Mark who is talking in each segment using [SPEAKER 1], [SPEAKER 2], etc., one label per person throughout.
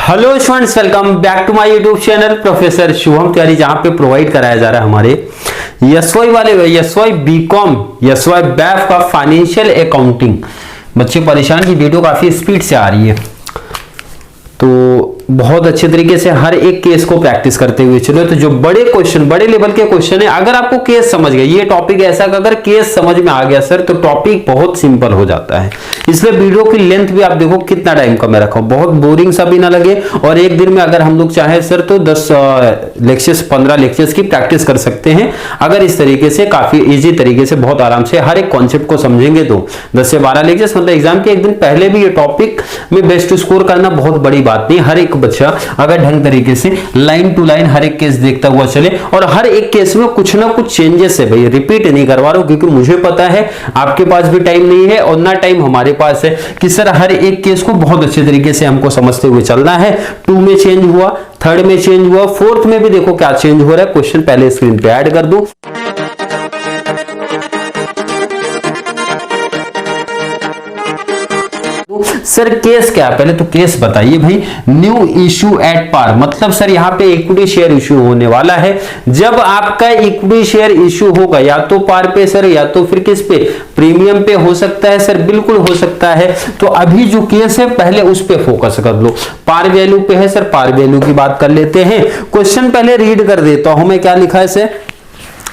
[SPEAKER 1] Hello students, welcome back to my YouTube channel professor Shubham Tiwari, जहां पे provide कराया जा रहा है हमारे एसवाई वाले एसवाई बीकॉम एसवाई बैफ का फाइनेंशियल अकाउंटिंग। बच्चे परेशान की वीडियो काफी स्पीड से आ रही है, तो बहुत अच्छे तरीके से हर एक केस को प्रैक्टिस करते हुए चलो। तो जो बड़े क्वेश्चन, बड़े लेवल के क्वेश्चन है, अगर आपको केस समझ गए, ये टॉपिक ऐसा कि अगर केस समझ में आ गया सर तो टॉपिक बहुत सिंपल हो जाता है। इसलिए वीडियो की लेंथ भी आप देखो कितना टाइम का मैं रखा हूं, बहुत बोरिंग सा भी ना लगे। और एक दिन में अगर हम लोग चाहे सर तो 10 लेक्चर्स 15 लेक्चर्स की प्रैक्टिस कर सकते हैं, अगर इस तरीके से काफी इजी तरीके से बहुत आराम से हर एक कॉन्सेप्ट को समझेंगे तो 10 से 12 लेक्चर्स, मतलब एग्जाम के एक दिन पहले भी ये टॉपिक में बेस्ट स्कोर करना बहुत बड़ी बात नहीं। हर एक बच्चा अगर ढंग तरीके से लाइन टू लाइन हर एक केस देखता हुआ चले, और हर एक केस में कुछ ना कुछ चेंजेस है, भाई रिपीट नहीं करवा रहा हूं क्योंकि मुझे पता है आपके पास भी टाइम नहीं है और ना टाइम हमारे पास है कि सर हर एक केस को बहुत अच्छे तरीके से हमको समझते हुए चलना है। 2 में चेंज हुआ, 3rd में चेंज हुआ, 4th में भी देखो क्या चेंज हो रहा है। क्वेश्चन पहले स्क्रीन पे ऐड कर दूं। सर केस क्या है, पहले तो केस बताइए भाई। न्यू इशू एट पार, मतलब सर यहां पे इक्विटी शेयर इशू होने वाला है। जब आपका इक्विटी शेयर इशू होगा या तो पार पे सर, या तो फिर किस पे, प्रीमियम पे हो सकता है सर, बिल्कुल हो सकता है। तो अभी जो केस है पहले उस पे फोकस कर लो। पार वैल्यू पे है सर, पार वैल्यू की बात कर लेते हैं। क्वेश्चन पहले रीड कर देता हूं मैं, क्या लिखा है सर,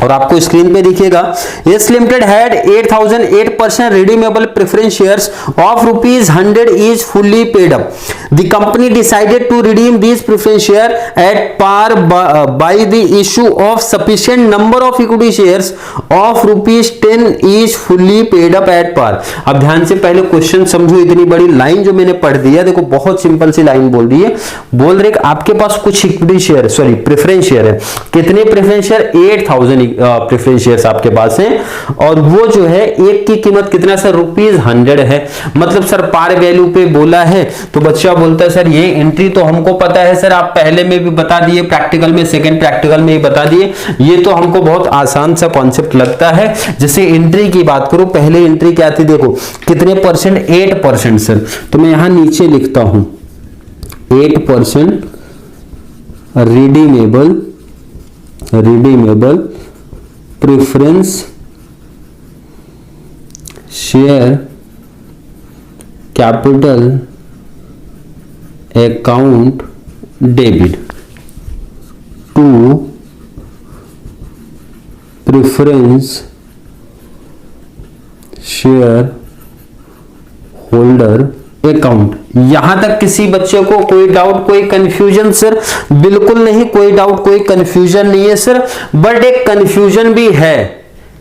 [SPEAKER 1] और आपको स्क्रीन पे दिखेगा। Yes Limited had 8,008% redeemable preference shares of ₹100 is fully paid up. The company decided to redeem these preference share at par by the issue of sufficient number of equity shares of ₹10 is fully paid up at par. अब ध्यान से पहले question समझो। इतनी बड़ी line जो मैंने पढ़ दी है, देखो बहुत सिंपल सी लाइन बोल रही है। बोल रहे आपके पास कुछ equity share, sorry preference share है। कितने प्रेफरेंस शेयर? 8,000 प्रेफरेंस शेयर्स आपके पास हैं, और वो जो है एक की कीमत कितना सर, ₹100 है। मतलब सर पार वैल्यू पे बोला है, तो बच्चा बोलता है सर ये एंट्री तो हमको पता है सर, आप पहले में भी बता दिए, प्रैक्टिकल में, सेकंड प्रैक्टिकल में ही बता दिए। ये तो हमको बहुत आसान सा कॉन्सेप्ट लगता है। जैसे एंट्री की बात करो, पहले एंट्री क्या थी, देखो कितने परसेंट, 8% सर। तो मैं यहां नीचे लिखता हूं 8% redeemable preference share capital account debit to preference share holder account. यहां तक किसी बच्चे को कोई डाउट, कोई कंफ्यूजन? सर बिल्कुल नहीं, कोई डाउट, कोई कंफ्यूजन नहीं है सर। बट एक कंफ्यूजन भी है,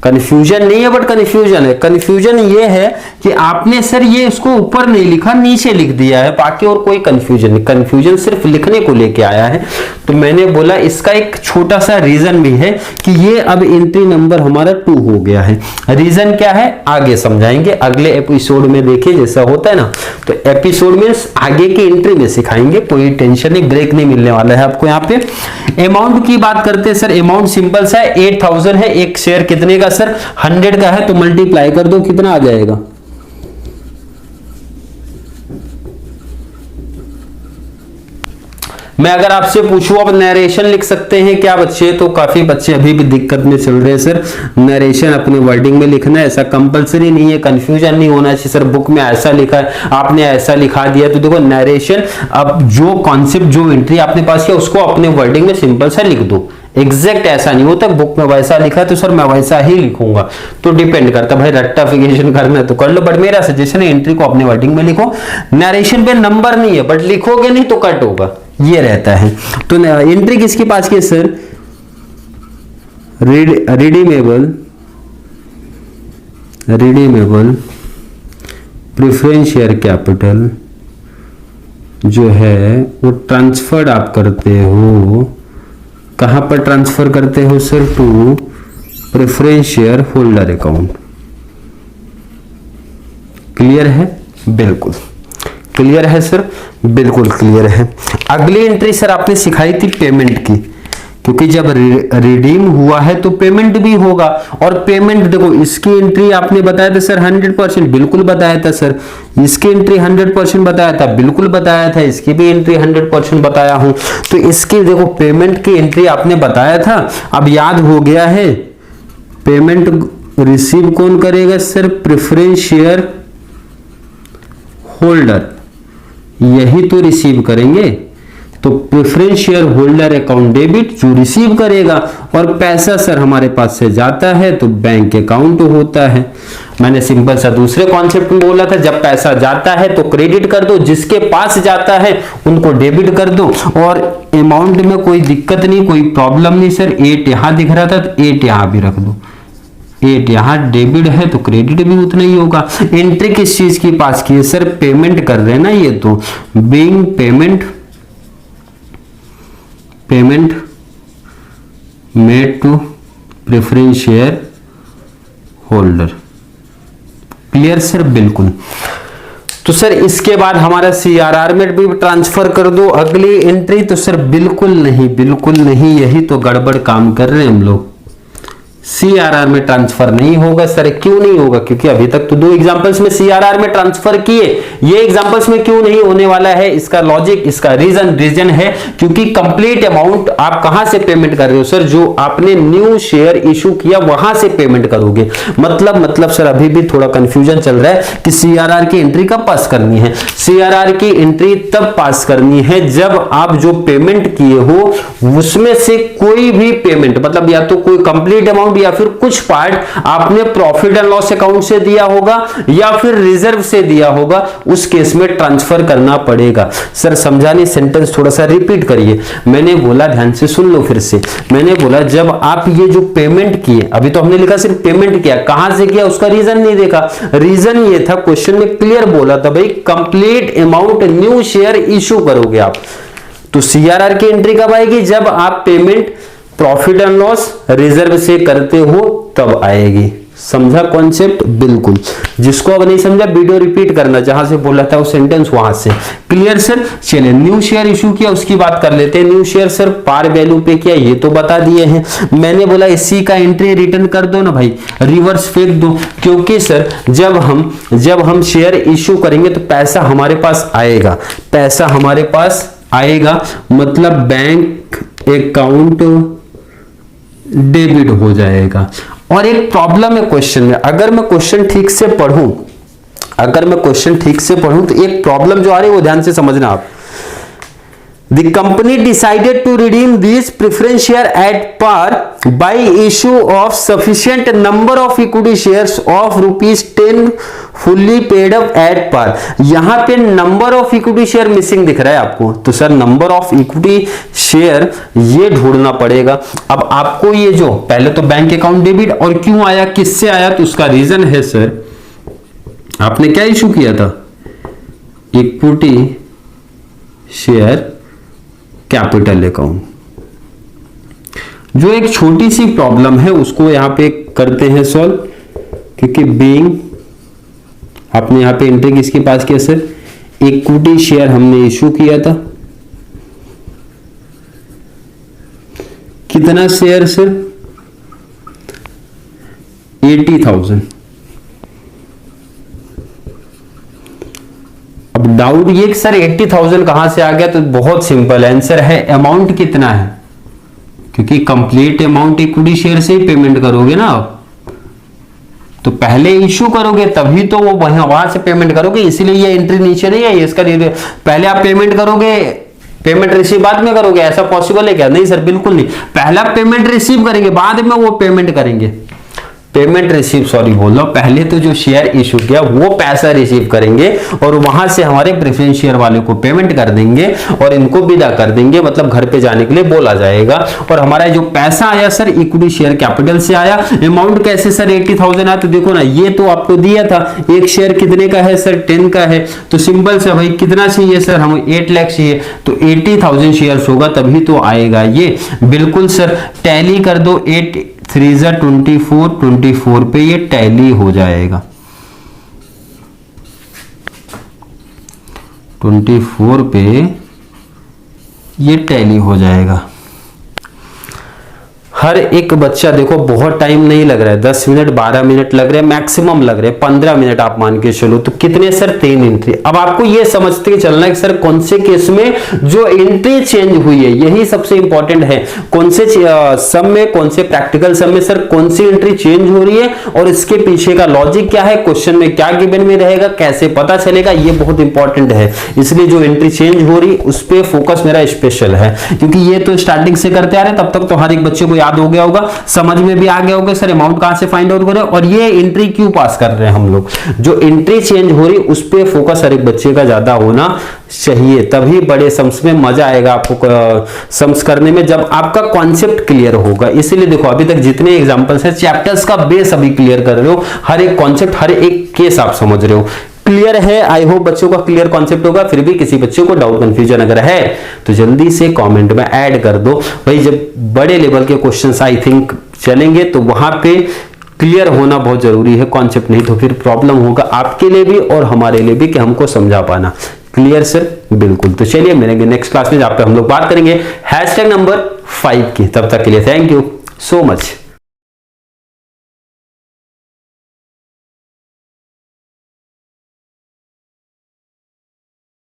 [SPEAKER 1] कंफ्यूजन नहीं है बट कंफ्यूजन है। कंफ्यूजन ये है कि आपने सर ये इसको ऊपर नहीं लिखा, नीचे लिख दिया है, बाकी और कोई कंफ्यूजन नहीं। कंफ्यूजन सिर्फ लिखने को लेके आया है। तो मैंने बोला इसका एक छोटा सा रीजन भी है कि ये अब एंट्री नंबर हमारा 2 हो गया है। रीजन क्या है आगे समझाएंगे, अगले एपिसोड में देखिए जैसा होता है ना। तो एपिसोड में आगे की एंट्री में सिखाएंगे, कोई टेंशन नहीं, ब्रेक नहीं मिलने वाला है आपको। यहाँ पे अमाउंट की बात करते हैं सर। अमाउंट सिंपल सा है, 8,000 है। एक शेयर कितने का सर, 100 का है, तो मल्टीप्लाई कर दो, कितना आ जाएगा? मैं अगर आपसे पूछूं अब नरेशन लिख सकते हैं क्या बच्चे? तो काफी बच्चे अभी भी दिक्कत में चल रहे हैं सर। नरेशन अपने वर्डिंग में लिखना है, ऐसा कंपलसरी नहीं है, कंफ्यूजन नहीं होना चाहिए सर। बुक में ऐसा लिखा है, आपने ऐसा लिखा दिया, तो देखो नरेशन, अब जो कॉन्सेप्ट, जो एंट्री आपने पास किया उसको अपने वर्डिंग में सिंपल सा लिख दो। एग्जैक्ट ऐसा नहीं होता, बुक में वैसा लिखा है तो सर मैं वैसा ही लिखूंगा, तो डिपेंड करता भाई, रट्टाफिकेशन करना है तो कर लो, बट मेरा सजेशन है एंट्री को अपने वर्डिंग में लिखो। नरेशन पे नंबर नहीं है, बट लिखोगे नहीं तो कट होगा, ये रहता है। तो एंट्री किसके पास की sir, redeemable preference share capital जो है वो ट्रांसफर्ड आप करते हो, कहां पर ट्रांसफर करते हो sir, to preference share holder account. Clear है? बिल्कुल क्लियर है सर, बिल्कुल क्लियर है। अगली एंट्री सर आपने सिखाई थी पेमेंट की, क्योंकि जब रिडीम हुआ है तो पेमेंट भी होगा। और पेमेंट देखो, इसकी एंट्री आपने बताया था सर 100%, बिल्कुल बताया था सर। इसकी एंट्री 100% बताया था, बिल्कुल बताया था। इसकी भी एंट्री 100% बताया हूं। तो इसकी देखो पेमेंट की एंट्री आपने बताया था, अब याद हो गया है। पेमेंट रिसीव कौन करेगा सर? प्रेफरेंस शेयर होल्डर, यही तो रिसीव करेंगे। तो preference share holder account debit जो रिसीव करेगा, और पैसा सर हमारे पास से जाता है तो बैंक अकाउंट होता है। मैंने सिंपल सा दूसरे कॉन्सेप्ट में बोला था, जब पैसा जाता है तो क्रेडिट कर दो, जिसके पास जाता है उनको डेबिट कर दो। और अमाउंट में कोई दिक्कत नहीं, कोई प्रॉब्लम नहीं सर। 8 यहां दिख रहा था तो 8 यहां भी रख दो। 8 यहां डेबिट है तो क्रेडिट भी उतना ही होगा। एंट्री किस चीज की पास की है सर? पेमेंट कर रहे हैं ना ये, तो being payment made to preference share holder. Clear sir? बिल्कुल। तो सर इसके बाद हमारा सीआरआर में भी ट्रांसफर कर दो अगली एंट्री। तो सर बिल्कुल नहीं, बिल्कुल नहीं, यही तो गड़बड़ काम कर रहे हैं हम लोग। सीआरआर में ट्रांसफर नहीं होगा सर। क्यों नहीं होगा? क्योंकि अभी तक तो 2 एग्जांपल्स में सीआरआर में ट्रांसफर किए, ये एग्जांपल्स में क्यों नहीं होने वाला है? इसका लॉजिक, इसका रीजन है क्योंकि कंप्लीट अमाउंट आप कहां से पेमेंट कर रहे हो सर? जो आपने न्यू शेयर इशू किया वहां से पेमेंट करोगे। मतलब सर अभी भी थोड़ा कंफ्यूजन चल रहा है कि सीआरआर की एंट्री कब पास करनी है। सीआरआर की एंट्री तब पास करनी है जब आप जो पेमेंट किए हो उसमें से कोई भी पेमेंट, मतलब या तो कोई कंप्लीट अमाउंट या फिर कुछ पार्ट आपने प्रॉफिट एंड लॉस अकाउंट से दिया होगा या फिर रिजर्व से दिया होगा, उस केस में ट्रांसफर करना पड़ेगा। सर समझा नहीं? सेंटेंस थोड़ा सा रिपीट करिए। मैंने बोला, ध्यान से सुन लो फिर से। मैंने बोला जब आप ये जो पेमेंट किए, अभी तो हमने लिखा सिर्फ पेमेंट किया, कहां से किया उसका रीजन नहीं देखा। रीजन ये था, क्वेश्चन में क्लियर बोला था भाई complete amount new share issue करोगे आप। तो सीआरआर की एंट्री कब आएगी? जब आप payment profit and loss reserve से करते हो तब आएगी। समझा कॉन्सेप्ट? बिल्कुल। जिसको अब नहीं समझा वीडियो रिपीट करना, जहां से बोला था वो सेंटेंस वहां से। Clear sir? चलिए न्यू शेयर इशू किया उसकी बात कर लेते हैं। New share sir par value पे किया, ये तो बता दिए हैं। मैंने बोला इसी का एंट्री रिटर्न कर दो ना भाई, रिवर्स फेंक दो। क्योंकि सर जब हम शेयर इशू करेंगे तो पैसा हमारे पास आएगा, पैसा हमारे पास आएगा, मतलब बैंक अकाउंट डेबिट हो जाएगा। और एक प्रॉब्लम है क्वेश्चन में, अगर मैं क्वेश्चन ठीक से पढ़ूं तो एक प्रॉब्लम जो आ रही है वो ध्यान से समझना आप। The company decided to redeem these preference share at par by issue of sufficient number of equity shares of ₹10 fully paid up at par। यहां पे number of equity share missing दिख रहा है आपको, तो sir number of equity share ये ढूंढना पड़ेगा। अब आपको ये जो पहले तो बैंक अकाउंट डेबिट, और क्यों आया, किससे आया, तो उसका रीजन है सर आपने क्या इशू किया था? Equity share capital account. जो एक छोटी सी प्रॉब्लम है उसको यहां पे करते हैं सॉल्व, क्योंकि बीइंग आपने यहां पे एंट्री किसके पास किया सर? इक्विटी शेयर हमने इशू किया था। कितना शेयर सर? 80,000। अब डाउट ये कि सर 80,000 कहां से आ गया, तो बहुत सिंपल आंसर है, अमाउंट कितना है, क्योंकि कंप्लीट अमाउंट इक्विटी शेयर से ही पेमेंट करोगे ना आप, तो पहले इश्यू करोगे तभी तो वो वहां से पेमेंट करोगे, इसीलिए ये एंट्री नीचे नहीं है। इसका पहले आप पेमेंट करोगे, पेमेंट रिसीव बाद में करोगे, ऐसा पॉसिबल है क्या? नहीं सर बिल्कुल नहीं, पहला पेमेंट रिसीव करेंगे बाद में वो पेमेंट करेंगे। पेमेंट रिसीव सॉरी बोल रहा हूं, पहले तो जो शेयर इशू किया वो पैसा रिसीव करेंगे और वहां से हमारे प्रेफरेंस शेयर वाले को पेमेंट कर देंगे और इनको विदा कर देंगे, मतलब घर पे जाने के लिए बोला जाएगा। और हमारा जो पैसा आया सर इक्विटी शेयर कैपिटल से आया। अमाउंट कैसे सर 80,000 आया, तो देखो ना ये तो आपको दिया था, एक शेयर कितने का है सर 10 का है, तो सिंपल से भाई कितना चाहिए सर, हमें 8 लाख चाहिए, तो 80,000 शेयर होगा तभी तो आएगा ये। बिल्कुल सर टैली कर दो, 8 3 जा 24, 24 पे ये टैली हो जाएगा, 24 पे ये टैली हो जाएगा। हर एक बच्चा देखो बहुत टाइम नहीं लग रहा है, 10 मिनट 12 मिनट लग रहे हैं, मैक्सिमम लग रहे हैं 15 मिनट आप मान के चलो, तो कितने सर 3 एंट्री। अब आपको ये समझते चलना है कि सर कौन से केस में जो एंट्री चेंज हुई है यही सबसे इंपॉर्टेंट है, कौन से सम में, कौन से प्रैक्टिकल सम में सर कौन सी एंट्री चेंज हो रही है और इसके पीछे का लॉजिक क्या है, क्वेश्चन में क्या गिवन में रहेगा, कैसे पता चलेगा, ये बहुत इंपॉर्टेंट है। इसलिए जो एंट्री चेंज हो रही उस पर फोकस मेरा स्पेशल है, क्योंकि ये तो स्टार्टिंग से करते आ रहे, तब तक तो हर एक बच्चे को याद हो गया होगा, समझ में भी आ गया होगा सर अमाउंट कहां से फाइंड आउट करें और ये एंट्री क्यों पास कर रहे हैं हम लोग। जो एंट्री चेंज हो रही उस पर फोकस हर एक बच्चे का ज्यादा होना चाहिए, तभी बड़े सम्स में मजा आएगा आपको सम्स करने में, जब आपका कॉन्सेप्ट क्लियर होगा। इसीलिए देखो अभी तक जितने एग्जांपल्स हैं चैप्टर्स का बेस अभी क्लियर कर रहे हो, हर एक कॉन्सेप्ट हर एक केस आप समझ रहे हो, क्लियर है। आई होप बच्चों का क्लियर कॉन्सेप्ट होगा। फिर भी किसी बच्चे को डाउट कंफ्यूजन अगर है तो जल्दी से कमेंट में ऐड कर दो भाई। जब बड़े लेवल के क्वेश्चंस आई थिंक चलेंगे तो वहां पे क्लियर होना बहुत जरूरी है कॉन्सेप्ट, नहीं तो फिर प्रॉब्लम होगा आपके लिए भी और हमारे लिए भी कि हमको समझा पाना। Clear sir? बिल्कुल। तो चलिए मिलेंगे नेक्स्ट क्लास में जहां पे हम लोग बात करेंगे हैशटैग नंबर 5 की। तब तक के लिए थैंक यू सो मच।